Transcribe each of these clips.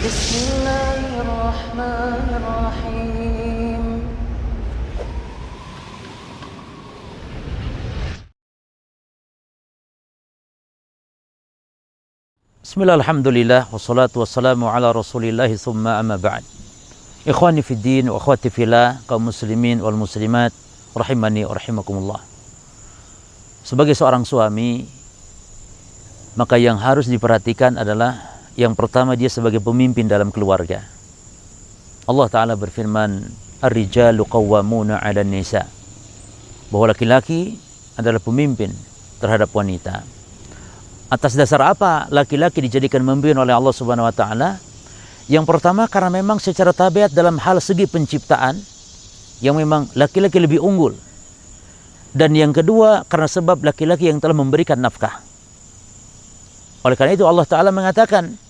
بسم الله الرحمن الرحيم Bismillah, alhamdulillah, wassalatu wassalamu ala rasulillah, thumma amma ba'd. Ikhwani fi din wa akhwati fillah, kaum muslimin wal muslimat, rahimani wa rahimakumullah. Sebagai seorang suami, maka yang harus diperhatikan adalah yang pertama, dia sebagai pemimpin dalam keluarga. Allah Ta'ala berfirman, Ar-rijalu qawwamuna 'alan nisa, bahwa laki-laki adalah pemimpin terhadap wanita. Atas dasar apa laki-laki dijadikan pemimpin oleh Allah Subhanahu wa Ta'ala? Yang pertama, karena memang secara tabiat dalam hal segi penciptaan yang memang laki-laki lebih unggul. Dan yang kedua, karena sebab laki-laki yang telah memberikan nafkah. Oleh karena itu Allah Ta'ala mengatakan,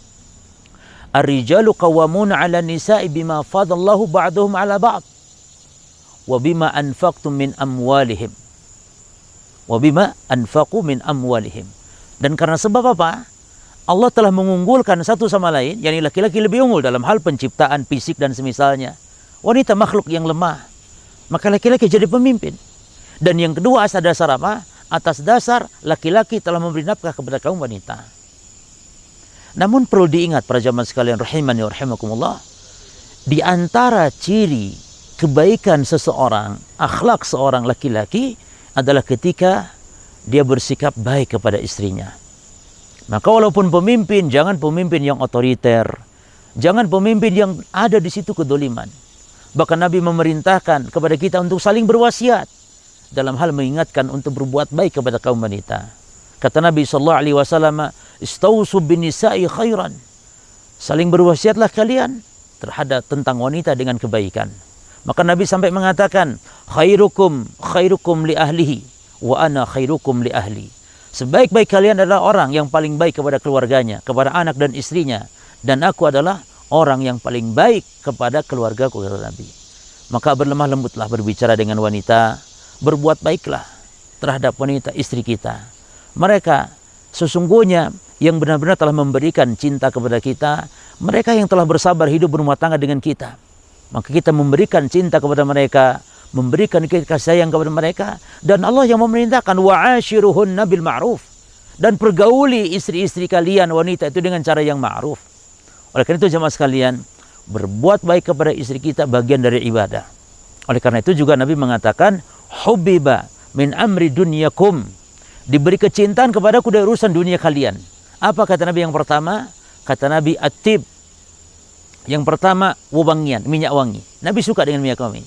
Ar-rijalu qawwamuna 'ala nisa'i bima fadallahu ba'dahum 'ala ba'd wa bima anfaqtum min amwalihim. Wa bima anfaqu min amwalihim. Dan karena sebab apa? Allah telah mengunggulkan satu sama lain, yakni laki-laki lebih unggul dalam hal penciptaan fisik dan semisalnya. Wanita makhluk yang lemah, maka laki-laki jadi pemimpin. Dan yang kedua, atas dasar apa? Atas dasar laki-laki telah memberi nafkah kepada kaum wanita. Namun perlu diingat para jamaah sekalian rahimani wa rahimakumullah, di antara ciri kebaikan seseorang, akhlak seorang laki-laki adalah ketika dia bersikap baik kepada istrinya. Maka walaupun pemimpin, jangan pemimpin yang otoriter, jangan pemimpin yang ada di situ kedoliman. Bahkan Nabi memerintahkan kepada kita untuk saling berwasiat dalam hal mengingatkan untuk berbuat baik kepada kaum wanita. Kata Nabi SAW, Istausu bin nisa'i khairan. Saling berwasiatlah kalian terhadap tentang wanita dengan kebaikan. Maka Nabi sampai mengatakan, khairukum li ahlihi wa ana khairukum li ahli. Sebaik-baik kalian adalah orang yang paling baik kepada keluarganya, kepada anak dan istrinya, dan aku adalah orang yang paling baik kepada keluargaku, kata Nabi. Maka berlemah lembutlah berbicara dengan wanita, berbuat baiklah terhadap wanita istri kita. Mereka sesungguhnya yang benar-benar telah memberikan cinta kepada kita, mereka yang telah bersabar hidup berumah tangga dengan kita. Maka kita memberikan cinta kepada mereka, memberikan kasih sayang kepada mereka, dan Allah yang memerintahkan wa'ashiruhunna bil ma'ruf, dan pergauli istri-istri kalian wanita itu dengan cara yang ma'ruf. Oleh karena itu jemaah sekalian, berbuat baik kepada istri kita bagian dari ibadah. Oleh karena itu juga Nabi mengatakan, hubbiba min amri dunyakum, diberi kecintaan kepadaku dari urusan dunia kalian. Apa kata Nabi yang pertama? Kata Nabi, at-tib. Yang pertama, wewangian, minyak wangi. Nabi suka dengan minyak wangi.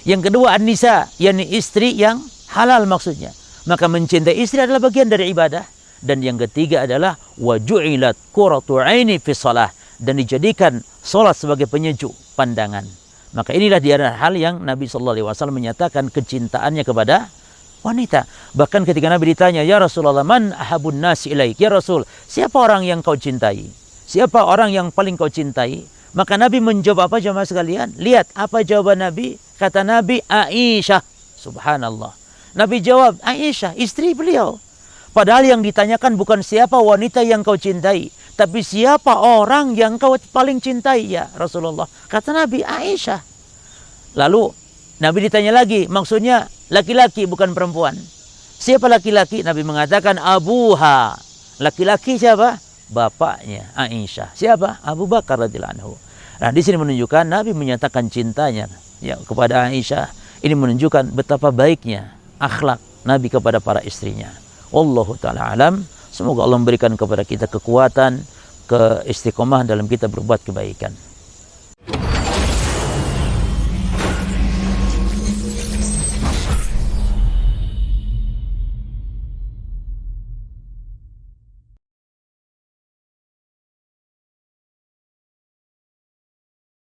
Yang kedua, an-nisa, yakni istri yang halal maksudnya. Maka mencintai istri adalah bagian dari ibadah. Dan yang ketiga adalah wa ju'ilat qurratu 'aini fi shalah, dan dijadikan salat sebagai penyejuk pandangan. Maka inilah di antara hal yang Nabi sallallahu alaihi wasallam menyatakan kecintaannya kepada wanita. Bahkan ketika Nabi ditanya, "Ya Rasulullah, man ahabun nasi ilaik?" Ya Rasul, siapa orang yang kau cintai? Siapa orang yang paling kau cintai? Maka Nabi menjawab apa jemaah sekalian? Lihat apa jawaban Nabi. Kata Nabi, Aisyah. Subhanallah. Nabi jawab, Aisyah, istri beliau. Padahal yang ditanyakan bukan siapa wanita yang kau cintai, tapi siapa orang yang kau paling cintai ya Rasulullah. Kata Nabi, Aisyah. Lalu Nabi ditanya lagi, maksudnya laki-laki bukan perempuan. Siapa laki-laki? Nabi mengatakan abuha. Laki-laki siapa? Bapaknya Aisyah. Siapa? Abu Bakar radhiyallahu anhu. Nah, di sini menunjukkan Nabi menyatakan cintanya ya kepada Aisyah. Ini menunjukkan betapa baiknya akhlak Nabi kepada para istrinya. Wallahu taala alam. Semoga Allah memberikan kepada kita kekuatan, keistiqomah dalam kita berbuat kebaikan.